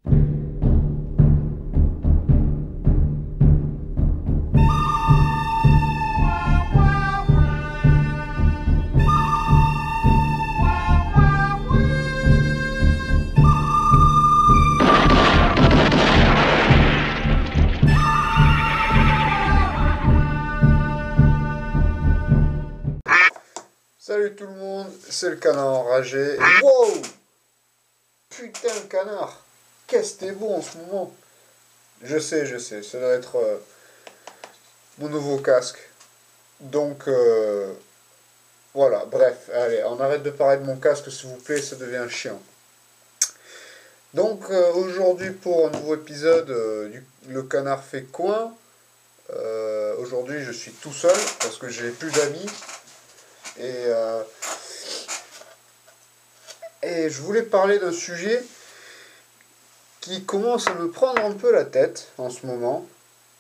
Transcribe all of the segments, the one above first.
Salut tout le monde, c'est le canard enragé. Wow! Putain le canard! Qu'est-ce que t'es beau en ce moment! Je sais, ça doit être mon nouveau casque. Donc voilà, bref, allez, on arrête de parler de mon casque s'il vous plaît, ça devient chiant. Donc aujourd'hui pour un nouveau épisode Le Canard fait coin. Aujourd'hui je suis tout seul parce que j'ai plus d'amis. Et je voulais parler d'un sujet qui commence à me prendre un peu la tête en ce moment.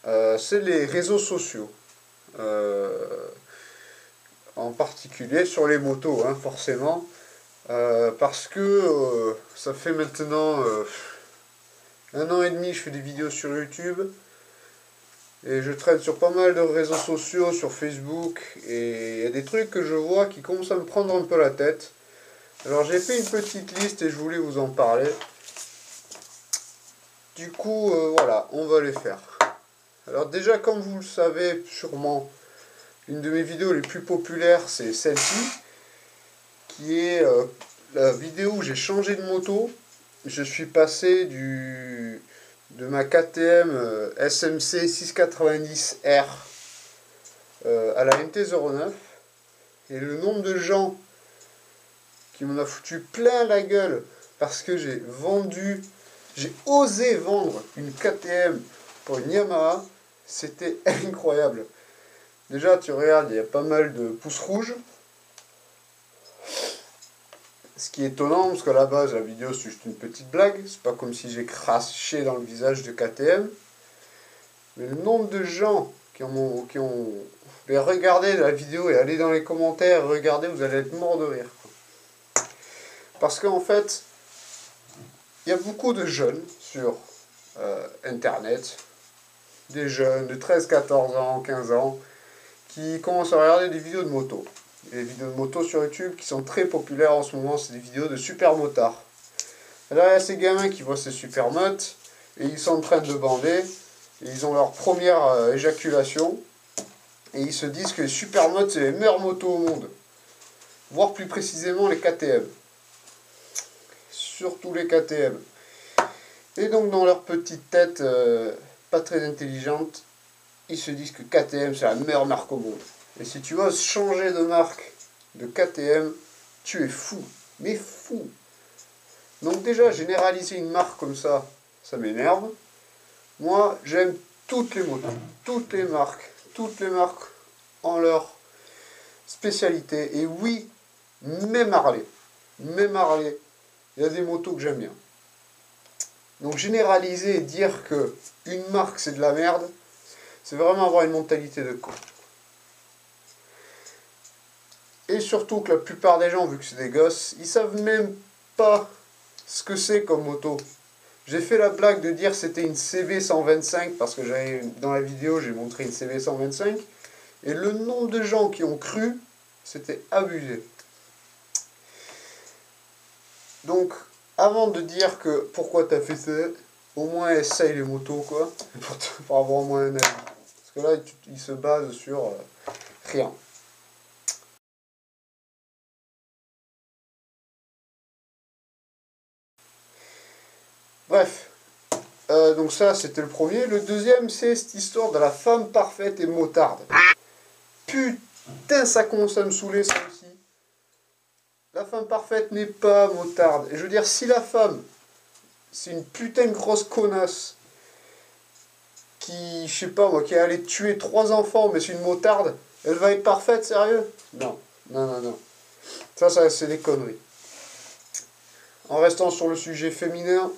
C'est les réseaux sociaux. En particulier sur les motos, hein, forcément. Parce que ça fait maintenant 1 an et demi que je fais des vidéos sur YouTube. Et je traîne sur pas mal de réseaux sociaux, sur Facebook, et il y a des trucs que je vois qui commencent à me prendre un peu la tête. Alors j'ai fait une petite liste et je voulais vous en parler. Du coup, voilà, on va les faire. Alors déjà, comme vous le savez sûrement, une de mes vidéos les plus populaires, c'est celle-ci, qui est la vidéo où j'ai changé de moto. Je suis passé de ma KTM SMC 690R à la MT-09, et le nombre de gens qui m'en a foutu plein la gueule parce que j'ai osé vendre une KTM pour une Yamaha, c'était incroyable. Déjà tu regardes, il y a pas mal de pouces rouges, ce qui est étonnant parce qu'à la base la vidéo c'est juste une petite blague, c'est pas comme si j'ai craché dans le visage de KTM. Mais le nombre de gens qui ont regardé la vidéo et allé dans les commentaires, regardez, vous allez être mort de rire. Parce qu'en fait, il y a beaucoup de jeunes sur Internet, des jeunes de 13, 14 ans, 15 ans, qui commencent à regarder des vidéos de moto. Les vidéos de moto sur YouTube qui sont très populaires en ce moment, c'est des vidéos de super motards. Alors il y a ces gamins qui voient ces super motos et ils sont en train de bander. Et ils ont leur première éjaculation et ils se disent que les supermotos c'est les meilleures motos au monde, voire plus précisément les KTM, surtout les KTM. Et donc dans leur petite tête pas très intelligente, ils se disent que KTM c'est la meilleure marque au monde. Et si tu oses changer de marque de KTM, tu es fou, mais fou. Donc déjà généraliser une marque comme ça m'énerve. Moi, j'aime toutes les motos, toutes les marques ont leur spécialité. Et oui, même Harley, il y a des motos que j'aime bien. Donc généraliser et dire que une marque c'est de la merde, c'est vraiment avoir une mentalité de con. Et surtout que la plupart des gens, vu que c'est des gosses, ils savent même pas ce que c'est comme moto. J'ai fait la blague de dire c'était une CB125 parce que dans la vidéo j'ai montré une CB125 et le nombre de gens qui ont cru, c'était abusé. Donc avant de dire que pourquoi t'as fait ça, au moins essaye les motos quoi, pour avoir au moins un avis. Parce que là il se base sur rien. Bref, donc ça c'était le premier. Le deuxième c'est cette histoire de la femme parfaite et motarde. Putain ça commence à me saouler ça aussi. La femme parfaite n'est pas motarde. Et je veux dire, si la femme c'est une putain de grosse connasse qui, je sais pas moi, qui est allée tuer 3 enfants mais c'est une motarde, elle va être parfaite, sérieux? Non. Ça c'est des conneries. En restant sur le sujet féminin,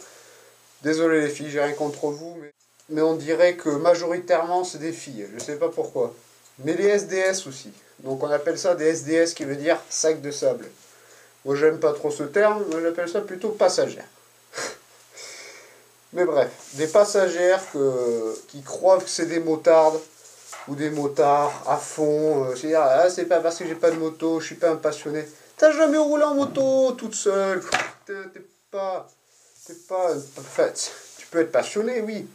désolé les filles, j'ai rien contre vous, mais on dirait que majoritairement c'est des filles, je sais pas pourquoi. Mais les SDS aussi. Donc on appelle ça des SDS qui veut dire sac de sable. Moi j'aime pas trop ce terme, moi j'appelle ça plutôt passagère. Mais bref, des passagères qui croient que c'est des motardes ou des motards à fond. C'est-à-dire, ah, c'est pas parce que j'ai pas de moto, je suis pas un passionné. T'as jamais roulé en moto toute seule. T'es pas. En fait, tu peux être passionné, oui.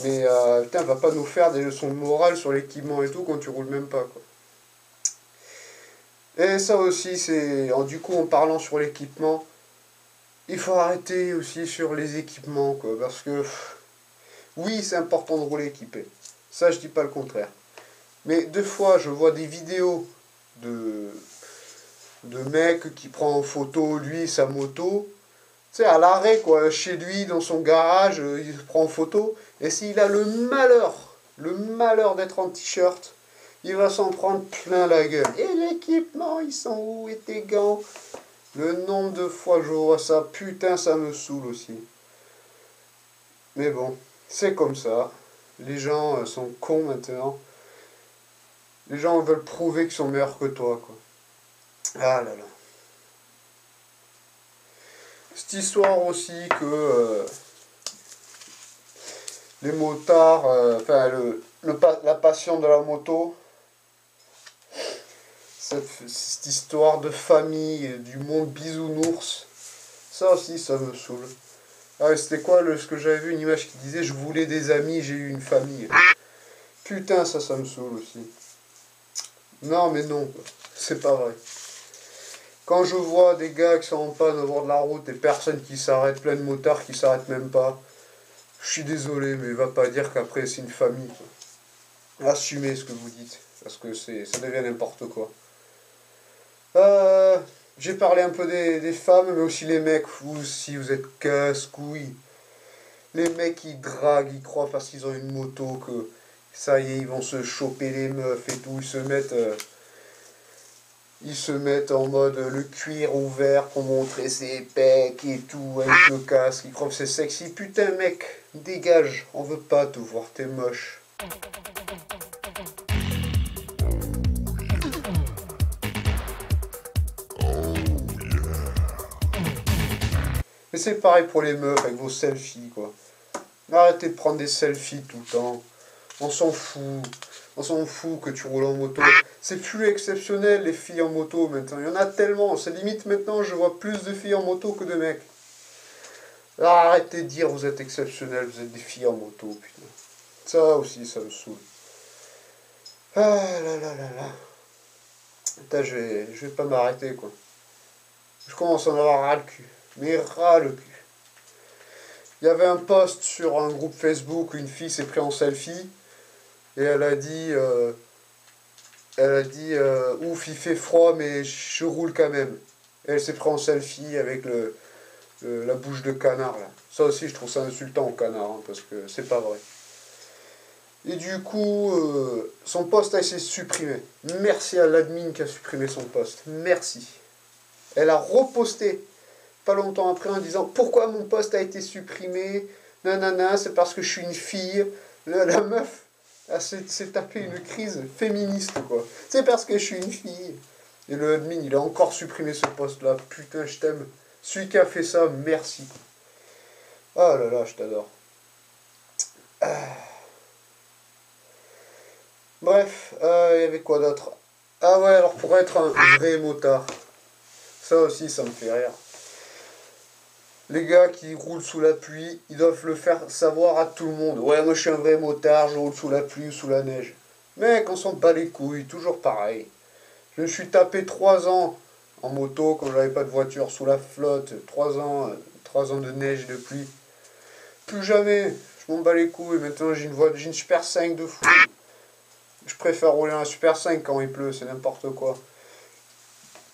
Mais putain, va pas nous faire des leçons de morale sur l'équipement et tout quand tu roules même pas, quoi. Et ça aussi, du coup, en parlant sur l'équipement, il faut arrêter aussi sur les équipements, quoi. Parce que, oui, c'est important de rouler équipé. Ça, je dis pas le contraire. Mais deux fois, je vois des vidéos de, de mecs qui prend en photo, lui, sa moto. Tu sais, à l'arrêt, quoi, chez lui, dans son garage, il se prend en photo. Et s'il a le malheur d'être en t-shirt, il va s'en prendre plein la gueule. Et l'équipement, ils sont où? Et tes gants? Le nombre de fois que je vois ça, putain, ça me saoule aussi. Mais bon, c'est comme ça. Les gens sont cons maintenant. Les gens veulent prouver qu'ils sont meilleurs que toi, quoi. Ah là là. Cette histoire aussi que les motards, enfin la passion de la moto, cette histoire de famille, du monde bisounours, ça aussi ça me saoule. Ah, c'était quoi ce que j'avais vu, une image qui disait je voulais des amis, j'ai eu une famille. Putain, ça me saoule aussi. Non mais non, c'est pas vrai. Quand je vois des gars qui sont en panne au bord de la route, des personnes qui s'arrêtent, plein de motards qui s'arrêtent même pas, je suis désolé, mais va pas dire qu'après c'est une famille, quoi. Assumez ce que vous dites, parce que ça devient n'importe quoi. Euh, j'ai parlé un peu des femmes, mais aussi les mecs. Vous aussi, vous êtes casse-couilles. Les mecs, ils draguent, ils croient parce qu'ils ont une moto que ça y est, ils vont se choper les meufs et tout. Ils se mettent en mode le cuir ouvert pour montrer ses pecs et tout, avec le casque. Ils croient que c'est sexy. Putain, mec, dégage. On veut pas te voir, t'es moche. Mais c'est pareil pour les meufs avec vos selfies, quoi. Arrêtez de prendre des selfies tout le temps. On s'en fout. On s'en fout que tu roules en moto. C'est plus exceptionnel les filles en moto maintenant. Il y en a tellement. C'est limite maintenant, je vois plus de filles en moto que de mecs. Alors arrêtez de dire vous êtes exceptionnel, vous êtes des filles en moto, putain. Ça aussi, ça me saoule. Ah là là là là. Putain, je vais pas m'arrêter, quoi. Je commence à en avoir ras le cul. Mais ras le cul. Il y avait un post sur un groupe Facebook où une fille s'est prise en selfie. Et elle a dit, ouf, il fait froid, mais je roule quand même. Et elle s'est prise en selfie avec la bouche de canard, là. Ça aussi, je trouve ça insultant au canard, hein, parce que c'est pas vrai. Et du coup, son post a été supprimé. Merci à l'admin qui a supprimé son post. Merci. Elle a reposté pas longtemps après en disant pourquoi mon post a été supprimé. Nanana, c'est parce que je suis une fille. La meuf s'est tapé une crise féministe, quoi. C'est parce que je suis une fille. Et le admin, il a encore supprimé ce post-là. Putain, je t'aime. Celui qui a fait ça, merci. Oh là là, je t'adore. Bref, il y avait quoi d'autre? Ah ouais, alors pour être un vrai motard, ça aussi, ça me fait rire. Les gars qui roulent sous la pluie, ils doivent le faire savoir à tout le monde. Ouais, moi je suis un vrai motard, je roule sous la pluie ou sous la neige. Mec, on s'en bat les couilles, toujours pareil. Je me suis tapé 3 ans en moto quand j'avais pas de voiture sous la flotte. 3 ans de neige et de pluie. Plus jamais, je m'en bats les couilles. Maintenant j'ai une Super 5 de fou. Je préfère rouler un Super 5 quand il pleut, c'est n'importe quoi.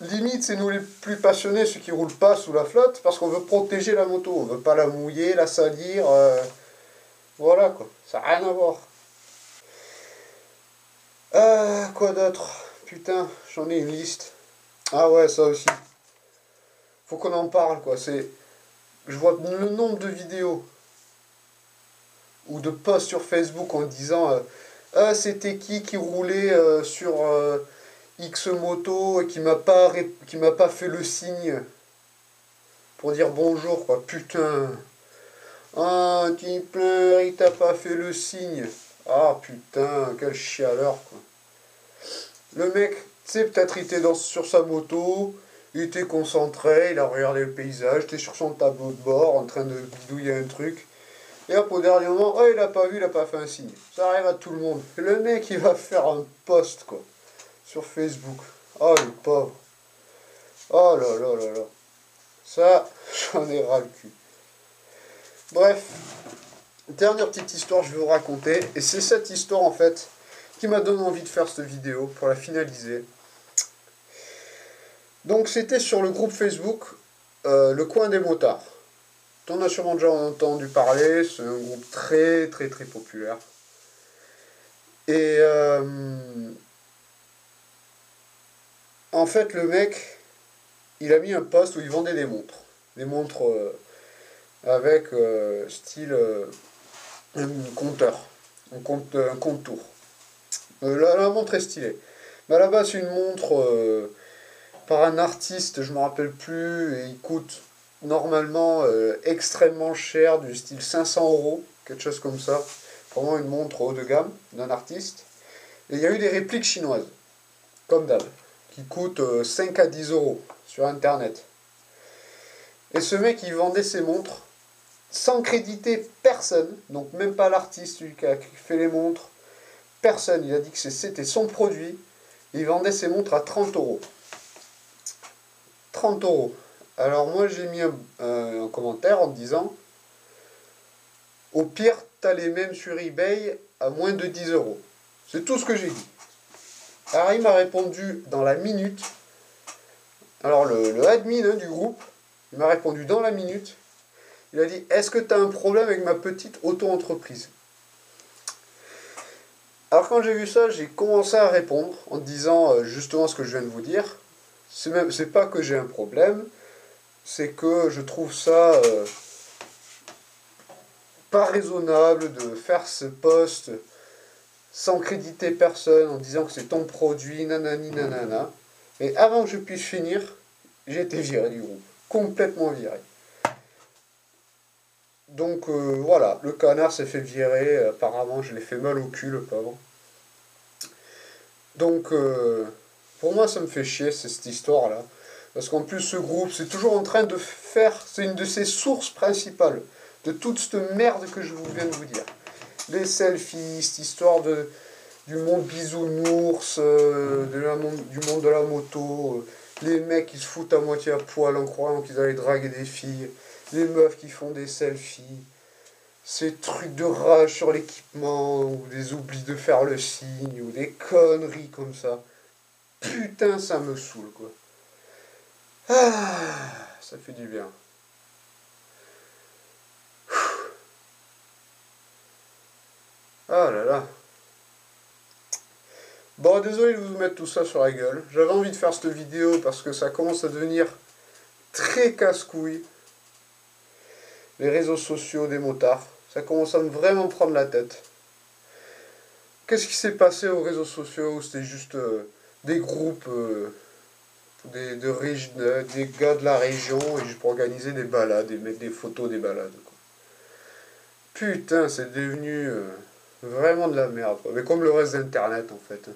Limite, c'est nous les plus passionnés, ceux qui roulent pas sous la flotte, parce qu'on veut protéger la moto. On veut pas la mouiller, la salir. Voilà quoi, ça n'a rien à voir. Quoi d'autre? Putain, j'en ai une liste. Ah ouais, ça aussi. Faut qu'on en parle quoi. Je vois le nombre de vidéos ou de posts sur Facebook en disant ah, c'était qui roulait sur X moto et qui m'a pas fait le signe pour dire bonjour quoi. Putain. pointe, il pleure, il t'a pas fait le signe. Ah putain, quel chialeur quoi. Le mec, tu sais, peut-être il était sur sa moto, il était concentré, il a regardé le paysage, il était sur son tableau de bord en train de bidouiller un truc. Et hop, au dernier moment, oh, il a pas vu, il a pas fait un signe. Ça arrive à tout le monde. Et le mec, il va faire un post, quoi, sur Facebook. Oh, le pauvre. Oh là là là là. Ça, j'en ai ras le cul. Bref, dernière petite histoire que je vais vous raconter. Et c'est cette histoire, en fait, qui m'a donné envie de faire cette vidéo pour la finaliser. Donc, c'était sur le groupe Facebook, Le Coin des Motards. T'en as sûrement déjà entendu parler, c'est un groupe très très très populaire. Et en fait, le mec, il a mis un post où il vendait des montres. Des montres avec style un compteur, un compte-tour. La montre est stylée. Mais à la base, c'est une montre par un artiste, je ne me rappelle plus, et il coûte normalement extrêmement cher, du style 500 €, quelque chose comme ça. Vraiment une montre haut de gamme d'un artiste. Et il y a eu des répliques chinoises, comme d'hab, qui coûtent 5 à 10 € sur internet. Et ce mec, il vendait ses montres sans créditer personne, donc même pas l'artiste qui a fait les montres, personne. Il a dit que c'était son produit, et il vendait ses montres à 30 €. 30 €. Alors moi j'ai mis un commentaire en disant au pire t'as les mêmes sur eBay à moins de 10 €. C'est tout ce que j'ai dit. Alors il m'a répondu dans la minute. Alors le admin du groupe, il m'a répondu dans la minute. Il a dit est-ce que tu as un problème avec ma petite auto-entreprise? Alors quand j'ai vu ça, j'ai commencé à répondre en disant justement ce que je viens de vous dire. C'est pas que j'ai un problème, c'est que je trouve ça pas raisonnable de faire ce post sans créditer personne en disant que c'est ton produit, nanani nanana. Et avant que je puisse finir, j'ai été viré du groupe, complètement viré. Donc voilà, le canard s'est fait virer, apparemment je l'ai fait mal au cul le pauvre. Donc pour moi ça me fait chier cette histoire là. Parce qu'en plus ce groupe c'est toujours en train de faire, c'est une de ses sources principales de toute cette merde que je viens de vous dire. Les selfies, cette histoire du monde bisounours, du monde de la moto, les mecs qui se foutent à moitié à poil en croyant qu'ils allaient draguer des filles, les meufs qui font des selfies, ces trucs de rage sur l'équipement, ou des oublis de faire le signe, ou des conneries comme ça. Putain, ça me saoule, quoi. Ah, ça fait du bien. Ah là là. Bon, désolé de vous mettre tout ça sur la gueule. J'avais envie de faire cette vidéo parce que ça commence à devenir très casse-couille. Les réseaux sociaux des motards. Ça commence à vraiment prendre la tête. Qu'est-ce qui s'est passé aux réseaux sociaux? C'était juste des groupes, des gars de la région, et juste pour organiser des balades et mettre des photos des balades, quoi. Putain, c'est devenu vraiment de la merde, quoi. Mais comme le reste d'internet en fait.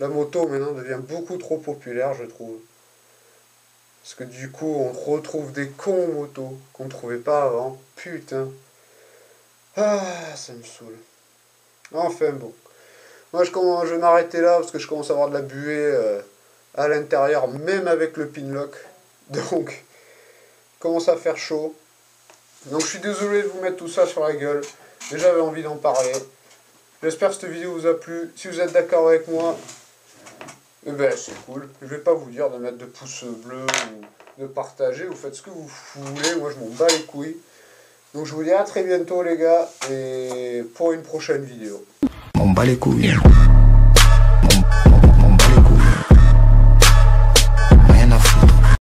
La moto maintenant devient beaucoup trop populaire, je trouve. Parce que du coup, on retrouve des cons motos qu'on ne trouvait pas avant. Putain. Ah, ça me saoule. Enfin bon. Moi, je vais m'arrêter là parce que je commence à avoir de la buée à l'intérieur, même avec le pinlock. Donc, il commence à faire chaud. Donc, je suis désolé de vous mettre tout ça sur la gueule. Mais j'avais envie d'en parler. J'espère que cette vidéo vous a plu. Si vous êtes d'accord avec moi, eh ben c'est cool. Je vais pas vous dire de mettre de pouces bleus ou de partager. Vous faites ce que vous voulez. Moi, je m'en bats les couilles. Donc, je vous dis à très bientôt, les gars. Et pour une prochaine vidéo. On bat les couilles.